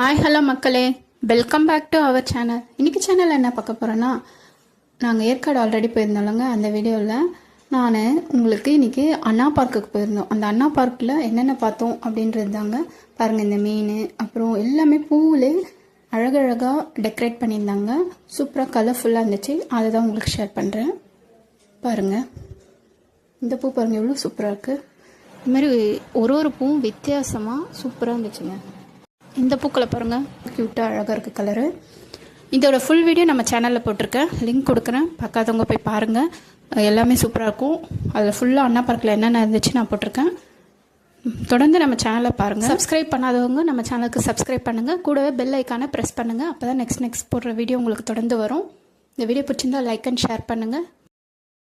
Hi hello மக்களே, welcome back to our channel. இன்றைக்கி சேனலில் என்ன பார்க்க போகிறோன்னா, நாங்கள் ஏற்காடு ஆல்ரெடி போயிருந்தோம்லங்க. அந்த வீடியோவில் நான் உங்களுக்கு இன்றைக்கி அண்ணா பார்க்குக்கு போயிருந்தோம். அந்த அண்ணா பார்க்கில் என்னென்ன பார்த்தோம் அப்படின்றது தாங்க. பாருங்கள், இந்த மீன் அப்புறம் எல்லாமே பூவிலே அழகழகாக டெக்கரேட் பண்ணியிருந்தாங்க. சூப்பராக கலர்ஃபுல்லாக இருந்துச்சு. அதை தான் உங்களுக்கு ஷேர் பண்ணுறேன். பாருங்கள், இந்த பூ பாருங்கள் எவ்வளோ சூப்பராக இருக்குது. இதுமாதிரி ஒரு பூவும் வித்தியாசமாக சூப்பராக இருந்துச்சுங்க. இந்த பூக்களை பாருங்கள், க்யூட்டாக அழகாக இருக்குது கலரு. இதோட ஃபுல் வீடியோ நம்ம சேனலில் போட்டிருக்கேன், லிங்க் கொடுக்குறேன், பார்க்காதவங்க போய் பாருங்கள். எல்லாமே சூப்பராக இருக்கும். அதில் ஃபுல்லாக அண்ணா பார்க்கில் என்னென்ன இருந்துச்சு நான் போட்டிருக்கேன். தொடர்ந்து நம்ம சேனலை பாருங்கள். சப்ஸ்கிரைப் பண்ணாதவங்க நம்ம சேனலுக்கு சப்ஸ்கிரைப் பண்ணுங்கள். கூடவே பெல் ஐக்கானை ப்ரெஸ் பண்ணுங்கள். அப்போ தான் நெக்ஸ்ட் போடுற வீடியோ உங்களுக்கு தொடர்ந்து வரும். இந்த வீடியோ பிடிச்சிருந்தால் லைக் அண்ட் ஷேர் பண்ணுங்கள்.